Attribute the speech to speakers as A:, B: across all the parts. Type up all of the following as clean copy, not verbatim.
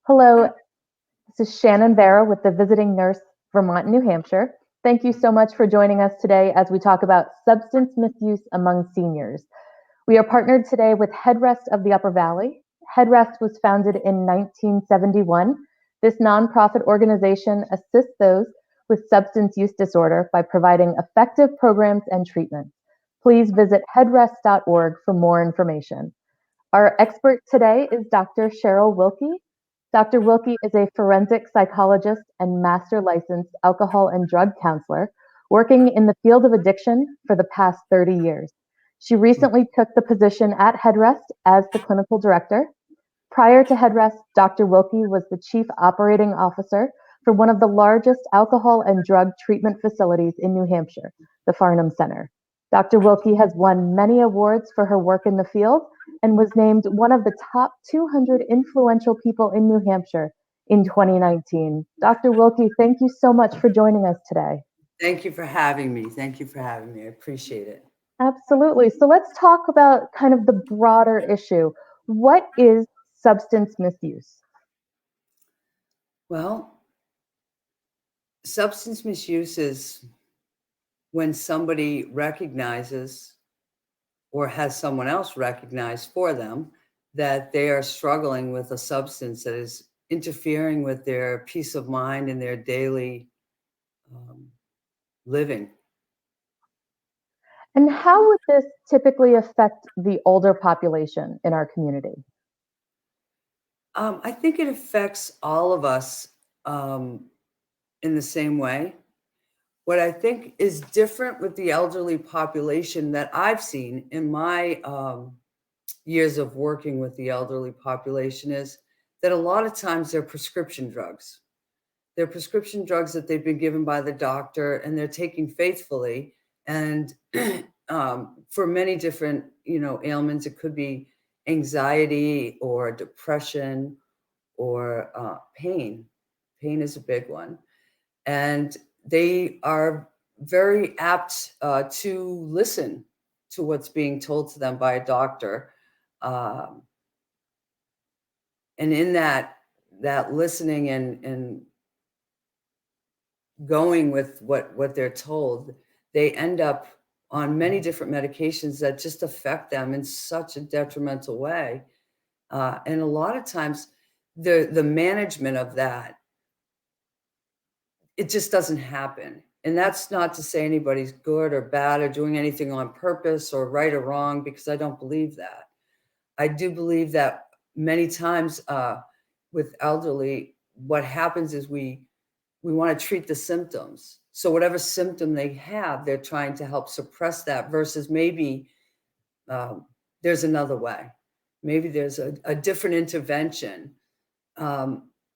A: Hello, this is Shannon Vera with the Visiting Nurse Vermont, New Hampshire. Thank you so much for joining us today as we talk about substance misuse among seniors. We are partnered today with Headrest of the Upper Valley. Headrest was founded in 1971. This nonprofit organization assists those with substance use disorder by providing effective programs and treatments. Please visit headrest.org for more information. Our expert today is Dr. Cheryl Wilkie. Dr. Wilkie is a forensic psychologist and master licensed alcohol and drug counselor working in the field of addiction for the past 30 years. She recently took the position at Headrest as the clinical director. Prior to Headrest, Dr. Wilkie was the chief operating officer for one of the largest alcohol and drug treatment facilities in New Hampshire, the Farnham Center. Dr. Wilkie has won many awards for her work in the field and was named one of the top 200 influential people in New Hampshire in 2019. Dr. Wilkie, thank you so much for joining us today.
B: Thank you for having me. Thank you for having me. I appreciate it.
A: Absolutely. So let's talk about kind of the broader issue. What is substance misuse?
B: Well, substance misuse is when somebody recognizes or has someone else recognize for them that they are struggling with a substance that is interfering with their peace of mind and their daily living.
A: And how would this typically affect the older population in our community?
B: I think it affects all of us in the same way. What I think is different with the elderly population that I've seen in my years of working with the elderly population is that a lot of times they're prescription drugs. They're prescription drugs that they've been given by the doctor and they're taking faithfully. And for many different, ailments, it could be anxiety or depression or pain. Pain is a big one. And they are very apt to listen to what's being told to them by a doctor. Um, and in that listening and going with what they're told, they end up on many different medications that just affect them in such a detrimental way. And a lot of times the management of that, it just doesn't happen. And that's not to say anybody's good or bad or doing anything on purpose or right or wrong, because I don't believe that. I do believe that many times with elderly, what happens is we want to treat the symptoms. So whatever symptom they have, they're trying to help suppress that versus maybe there's another way. Maybe there's a different intervention.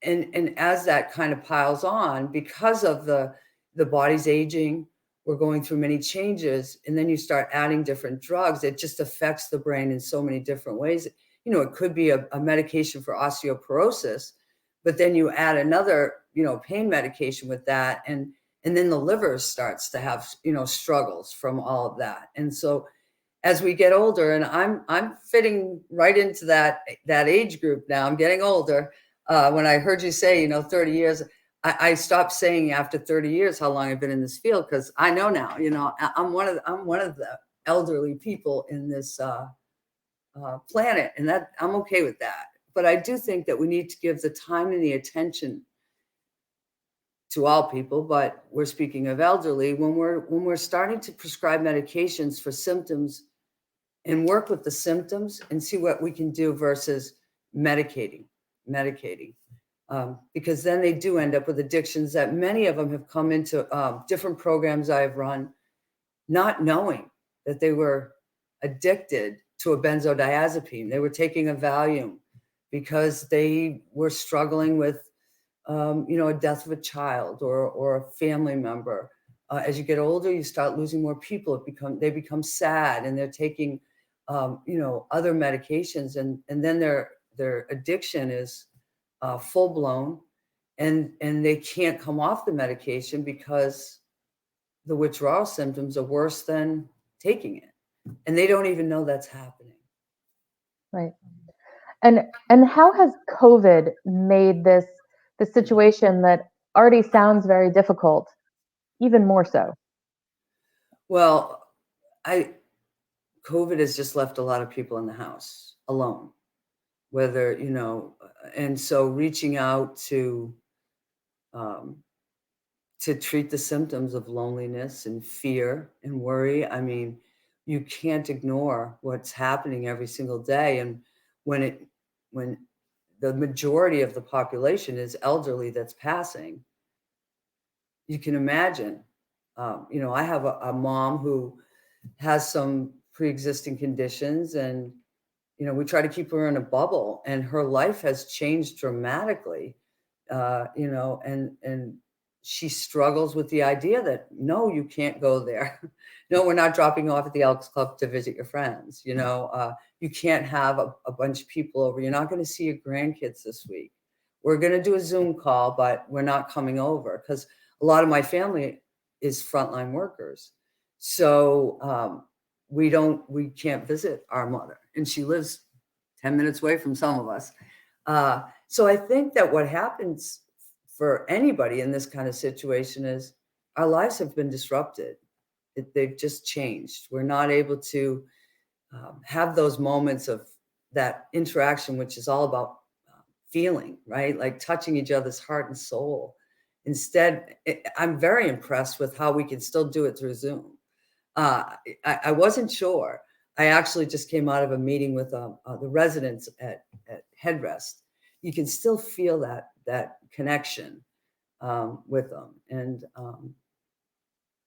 B: And as that kind of piles on, because of the body's aging, we're going through many changes, and then you start adding different drugs. It just affects the brain in so many different ways. It could be a medication for osteoporosis, but then you add another, pain medication with that, and then the liver starts to have, struggles from all of that. And so as we get older, and I'm fitting right into that age group now. I'm getting older. When I heard you say, 30 years, I stopped saying after 30 years how long I've been in this field, because I know now, I'm one of the elderly people in this planet, and that I'm okay with that. But I do think that we need to give the time and the attention to all people, but we're speaking of elderly when we're starting to prescribe medications for symptoms, and work with the symptoms and see what we can do versus medicating. Because then they do end up with addictions that many of them have come into different programs I've run, not knowing that they were addicted to a benzodiazepine. They were taking a Valium because they were struggling with, a death of a child or a family member. As you get older, you start losing more people. They become sad, and they're taking, other medications, and then their addiction is full blown, and they can't come off the medication because the withdrawal symptoms are worse than taking it, and they don't even know that's happening.
A: Right. And how has COVID made the situation that already sounds very difficult even more so?
B: Well, I COVID has just left a lot of people in the house alone, whether, and so reaching out um, to treat the symptoms of loneliness and fear and worry. I mean, you can't ignore what's happening every single day. And when it, when the majority of the population is elderly that's passing, you can imagine. I have a mom who has some pre-existing conditions, and we try to keep her in a bubble, and her life has changed dramatically. And she struggles with the idea that no, you can't go there. No, we're not dropping you off at the Elks Club to visit your friends. You can't have a bunch of people over. You're not going to see your grandkids this week. We're going to do a Zoom call, but we're not coming over because a lot of my family is frontline workers. So we can't visit our mother, and she lives 10 minutes away from some of us. So I think that what happens for anybody in this kind of situation is our lives have been disrupted. They've just changed. We're not able to have those moments of that interaction, which is all about feeling, right? Like touching each other's heart and soul. Instead, I'm very impressed with how we can still do it through Zoom. I wasn't sure. I actually just came out of a meeting with the residents at Headrest. You can still feel that connection with them, and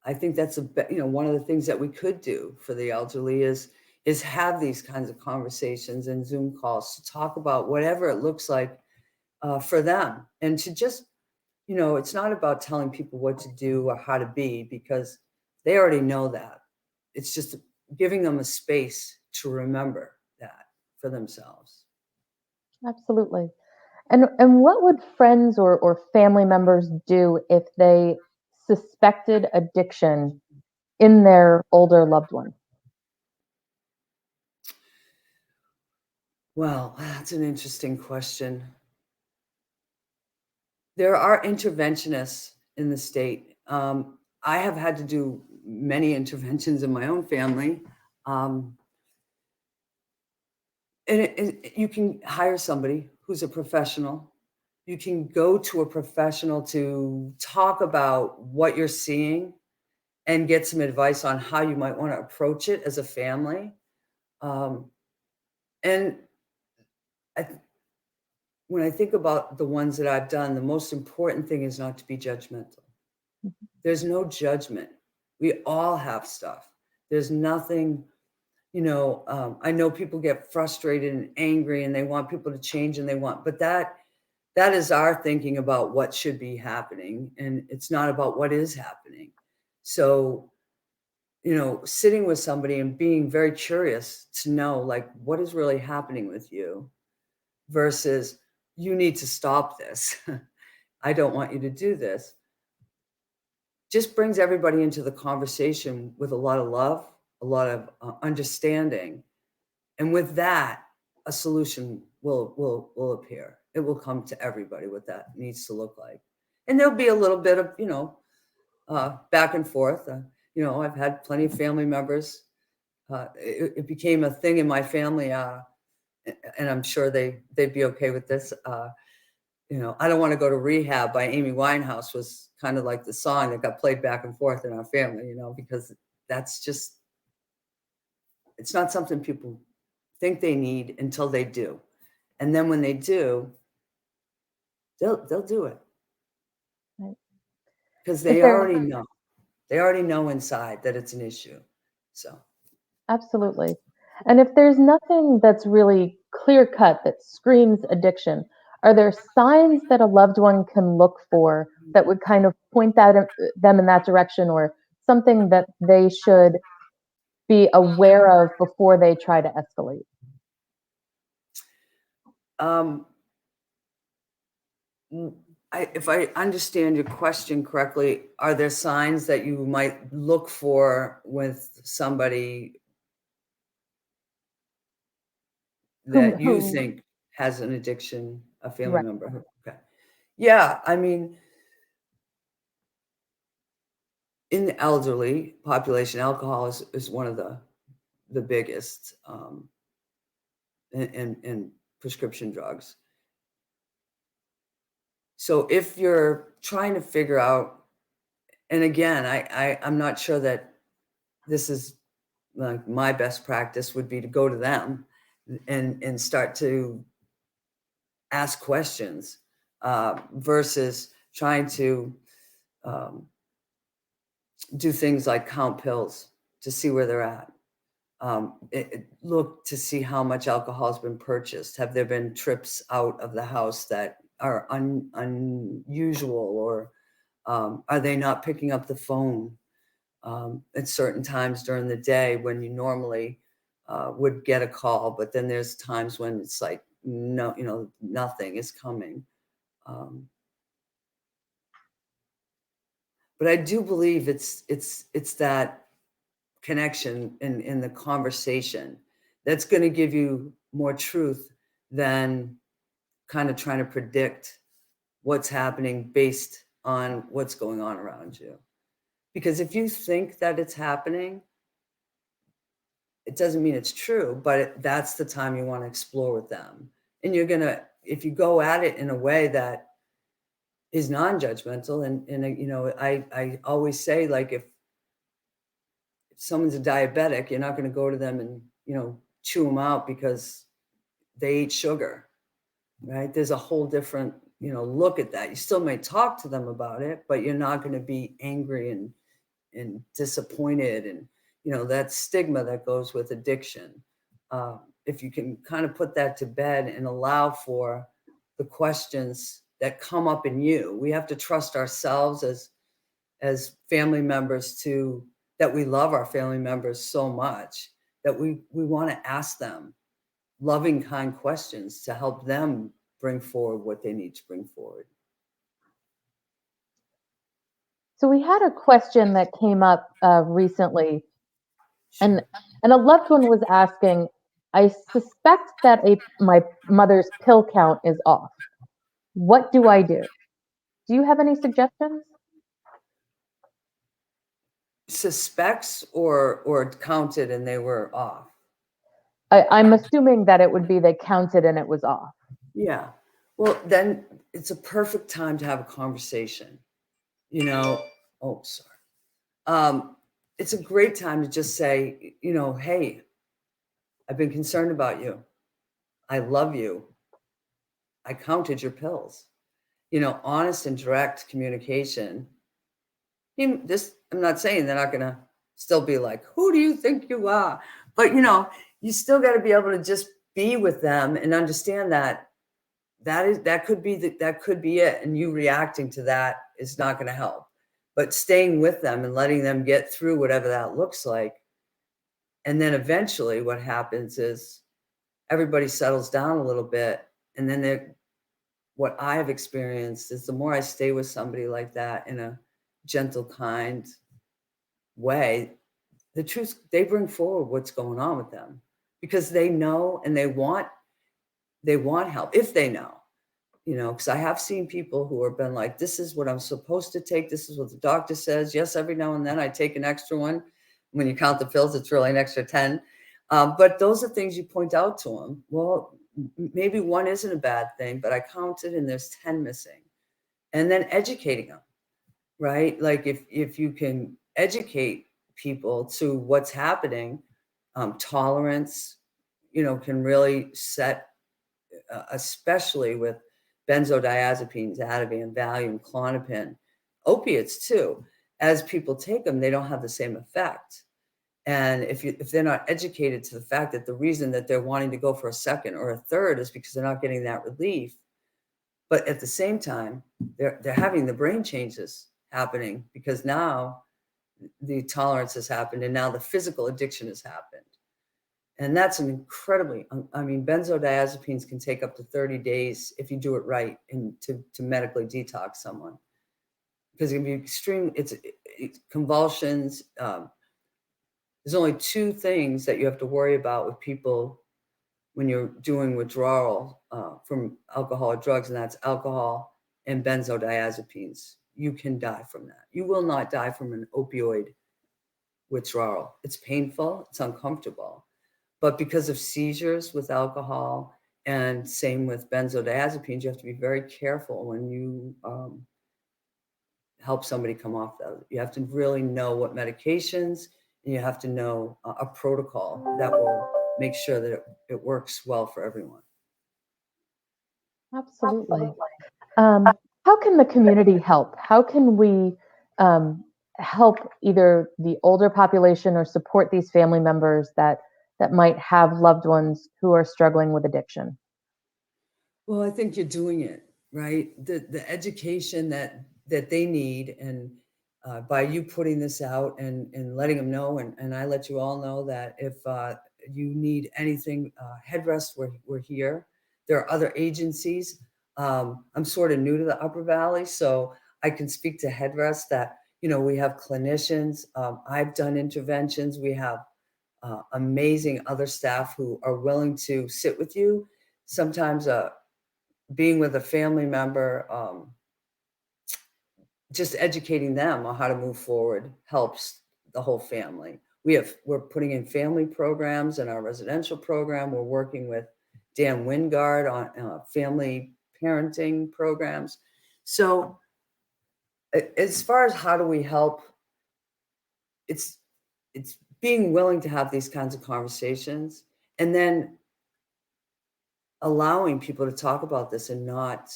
B: I think that's one of the things that we could do for the elderly is have these kinds of conversations and Zoom calls to talk about whatever it looks like for them, and to just it's not about telling people what to do or how to be because they already know that. It's just giving them a space to remember that for themselves.
A: Absolutely. And what would friends or family members do if they suspected addiction in their older loved one?
B: Well, that's an interesting question. There are interventionists in the state. I have had to do many interventions in my own family. Um, and you can hire somebody who's a professional. You can go to a professional to talk about what you're seeing and get some advice on how you might want to approach it as a family. Um, and I, when I think about the ones that I've done, the most important thing is not to be judgmental. There's no judgment. We all have stuff. There's nothing, I know people get frustrated and angry and they want people to change but that is our thinking about what should be happening. And it's not about what is happening. So, sitting with somebody and being very curious to know, like, what is really happening with you versus you need to stop this. I don't want you to do this. Just brings everybody into the conversation with a lot of love, a lot of understanding. And with that, a solution will appear. It will come to everybody what that needs to look like. And there'll be a little bit of, back and forth. I've had plenty of family members. It became a thing in my family, and I'm sure they'd be okay with this. I Don't Want to Go to Rehab by Amy Winehouse was kind of like the song that got played back and forth in our family, because that's just, it's not something people think they need until they do. And then when they do, they'll do it.
A: Right.
B: Because
A: Is
B: they
A: there
B: already know. They already know inside that it's an issue. So
A: Absolutely. And if there's nothing that's really clear cut that screams addiction, are there signs that a loved one can look for that would kind of point them in that direction, or something that they should be aware of before they try to escalate?
B: um, if I understand your question correctly, are there signs that you might look for with somebody
A: Who,
B: that you
A: who
B: think has an addiction, a family
A: Right.
B: member. Okay. Yeah, I mean, in the elderly population, alcohol is one of the biggest in prescription drugs. So if you're trying to figure out, and again, I'm not sure that this is like my best practice would be to go to them and start to ask questions versus trying to um, do things like count pills to see where they're at. Look to see how much alcohol has been purchased. Have there been trips out of the house that are unusual, or are they not picking up the phone at certain times during the day when you normally would get a call? But then there's times when it's like, no, nothing is coming. But I do believe it's that connection in the conversation that's going to give you more truth than kind of trying to predict what's happening based on what's going on around you. Because if you think that it's happening, it doesn't mean it's true, but that's the time you want to explore with them. And you're going to, if you go at it in a way that is non-judgmental, and I always say, like, if someone's a diabetic, you're not going to go to them and, chew them out because they ate sugar, right? There's a whole different, look at that. You still may talk to them about it, but you're not going to be angry and disappointed. And, that stigma that goes with addiction. If you can kind of put that to bed and allow for the questions that come up in you, we have to trust ourselves as family members that we love our family members so much that we want to ask them loving, kind questions to help them bring forward what they need to bring forward.
A: So we had a question that came up recently,
B: Sure.
A: and a loved one was asking, I suspect that my mother's pill count is off. What do I do? Do you have any suggestions?
B: Suspects or counted and they were off?
A: I'm assuming that it would be they counted and it was off.
B: Yeah. Well, then it's a perfect time to have a conversation. Oh, sorry. It's a great time to just say, hey, I've been concerned about you. I love you. I counted your pills. Honest and direct communication. I'm not saying they're not going to still be like, who do you think you are? But, you still got to be able to just be with them and understand that could be it. And you reacting to that is not going to help. But staying with them and letting them get through whatever that looks like. And then eventually what happens is everybody settles down a little bit. And then what I have experienced is the more I stay with somebody like that in a gentle, kind way, the truth, they bring forward what's going on with them because they know and they want help if they know. Because I have seen people who have been like, this is what I'm supposed to take. This is what the doctor says. Yes, every now and then I take an extra one. When you count the pills, it's really an extra 10. But those are things you point out to them. Well, maybe one isn't a bad thing, but I counted and there's 10 missing. And then educating them, right? Like if you can educate people to what's happening, tolerance, can really set, especially with benzodiazepines, Ativan, Valium, Klonopin, opiates too. As people take them, they don't have the same effect. And if they're not educated to the fact that the reason that they're wanting to go for a second or a third is because they're not getting that relief, but at the same time, they're having the brain changes happening because now the tolerance has happened and now the physical addiction has happened. And that's an incredibly, benzodiazepines can take up to 30 days if you do it right and to medically detox someone. Because it can be extreme, it's convulsions. There's only two things that you have to worry about with people when you're doing withdrawal from alcohol or drugs, and that's alcohol and benzodiazepines. You can die from that. You will not die from an opioid withdrawal. It's painful, it's uncomfortable. But because of seizures with alcohol and same with benzodiazepines, you have to be very careful when you help somebody come off those. You have to really know what medications, and you have to know a protocol that will make sure that it works well for everyone.
A: Absolutely. How can the community help? How can we help either the older population or support these family members that might have loved ones who are struggling with addiction?
B: Well, I think you're doing it, right? The education that they need, and by you putting this out and letting them know, and I let you all know that if you need anything, Headrest, we're here. There are other agencies. I'm sort of new to the Upper Valley, so I can speak to Headrest that, we have clinicians. I've done interventions. We have amazing other staff who are willing to sit with you. Sometimes being with a family member, just educating them on how to move forward helps the whole family. We're putting in family programs in our residential program. We're working with Dan Wingard on family parenting programs. So as far as how do we help, it's it's being willing to have these kinds of conversations, and then allowing people to talk about this and not,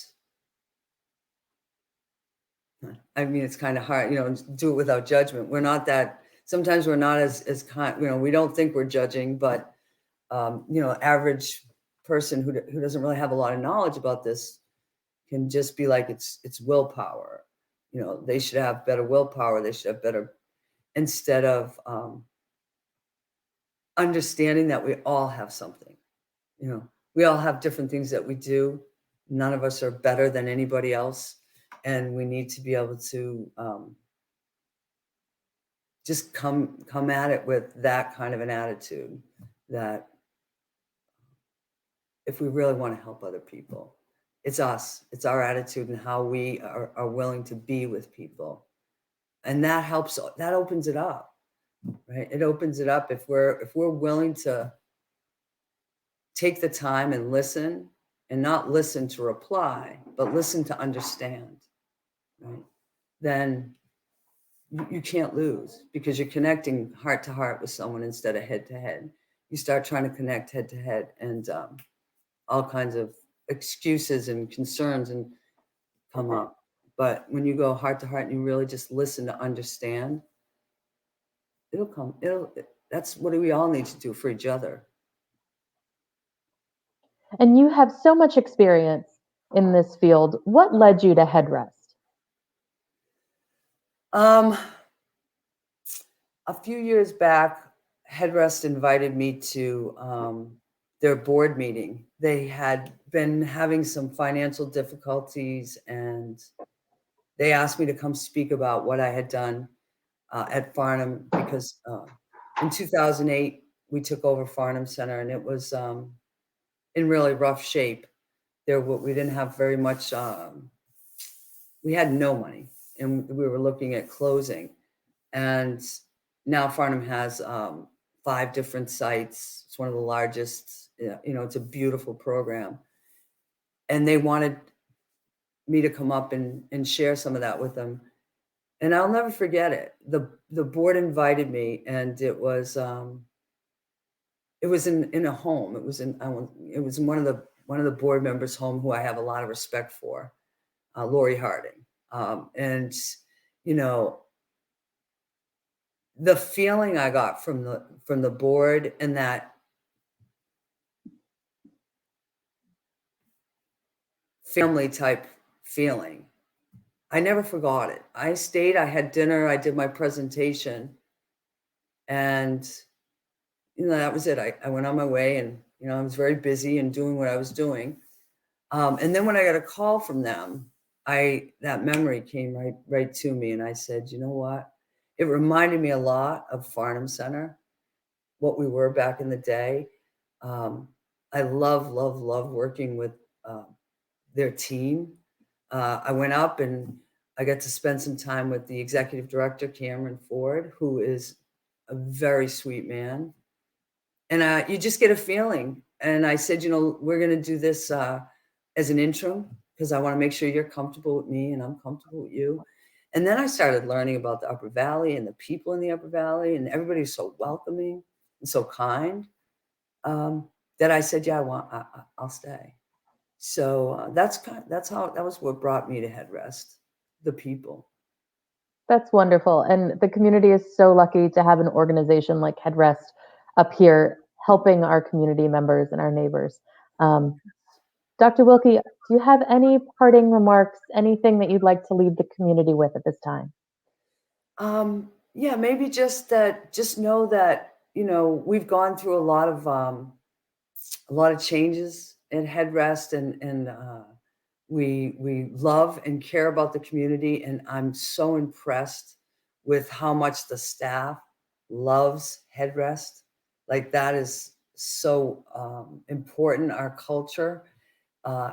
B: I mean, it's kind of hard, do it without judgment. We're not that, sometimes we're not as kind, we don't think we're judging, but, average person who doesn't really have a lot of knowledge about this can just be like, it's willpower. They should have better willpower. They should have better, instead of understanding that we all have something, we all have different things that we do. None of us are better than anybody else. And we need to be able to just come at it with that kind of an attitude, that if we really want to help other people, it's us, it's our attitude and how we are willing to be with people. And that helps, that opens it up, right? It opens it up if we're willing to take the time and listen, and not listen to reply, but listen to understand, right? Then you can't lose, because you're connecting heart to heart with someone instead of head to head. You start trying to connect head to head, and all kinds of excuses and concerns and come up. But when you go heart to heart and you really just listen to understand, it'll come. That's what we all need to do for each other.
A: And you have so much experience in this field. What led you to Headrest?
B: A few years back, Headrest invited me to their board meeting. They had been having some financial difficulties, and they asked me to come speak about what I had done at Farnham, because in 2008 we took over Farnham Center, and it was in really rough shape. We didn't have very much. We had no money, and we were looking at closing. And now Farnham has 5 different sites. It's one of the largest. It's a beautiful program, and they wanted me to come up and share some of that with them. And I'll never forget it. The board invited me, and it was in a home. It was in one of the board members' home, who I have a lot of respect for, Lori Harding. And the feeling I got from the board, and that family type feeling, I never forgot it. I stayed, I had dinner, I did my presentation, and that was it. I went on my way, and I was very busy and doing what I was doing. And then when I got a call from them, that memory came right to me, and I said, you know what? It reminded me a lot of Farnham Center, what we were back in the day. I love, love, love working with uh, their team. I went up and I got to spend some time with the executive director, Cameron Ford, who is a very sweet man. And you just get a feeling. And I said, we're going to do this as an interim because I want to make sure you're comfortable with me and I'm comfortable with you. And then I started learning about the Upper Valley and the people in the Upper Valley, and everybody's so welcoming and so kind, um, that I said, yeah, I'll stay. So that's how that was what brought me to Headrest, the people.
A: That's wonderful. And the community is so lucky to have an organization like Headrest up here helping our community members and our neighbors. Um, Dr. Wilkie, do you have any parting remarks, anything that you'd like to leave the community with at this time?
B: Yeah, maybe just know that, we've gone through a lot of changes in Headrest, and we love and care about the community, and I'm so impressed with how much the staff loves Headrest. Like that is so important, our culture.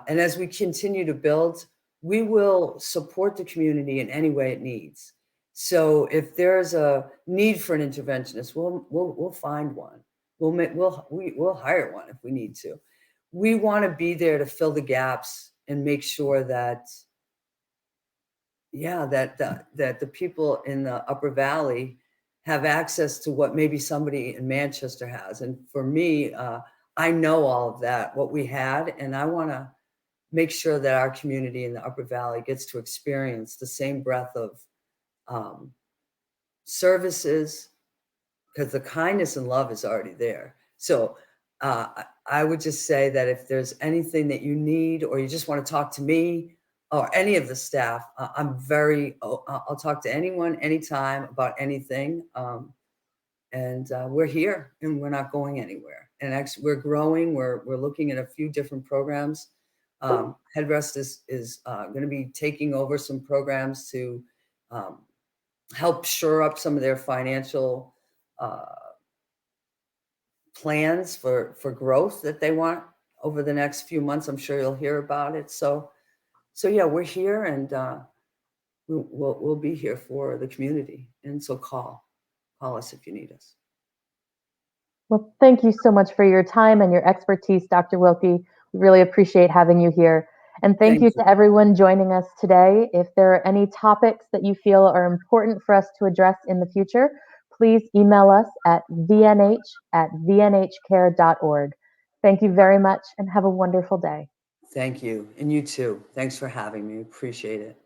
B: And as we continue to build, we will support the community in any way it needs. So if there's a need for an interventionist, we'll find one. We'll hire one if we need to. We want to be there to fill the gaps and make sure that, yeah, that the people in the Upper Valley have access to what maybe somebody in Manchester has. And for me, I know all of that, what we had, and I want to make sure that our community in the Upper Valley gets to experience the same breadth of um, services, because the kindness and love is already there. So I would just say that if there's anything that you need, or you just want to talk to me or any of the staff, I'll talk to anyone, anytime about anything. And we're here and we're not going anywhere. And actually, we're growing. We're looking at a few different programs. Headrest is going to be taking over some programs to um, help shore up some of their financial uh, plans for growth that they want over the next few months. I'm sure you'll hear about it. So yeah, we're here, and we'll be here for the community. And so call us if you need us.
A: Well, thank you so much for your time and your expertise, Dr. Wilkie. We really appreciate having you here. And thank
B: Thank
A: you
B: you.
A: to everyone joining us today. If there are any topics that you feel are important for us to address in the future, please email us at vnh@vnhcare.org. Thank you very much and have a wonderful day.
B: Thank you. And you too. Thanks for having me. Appreciate it.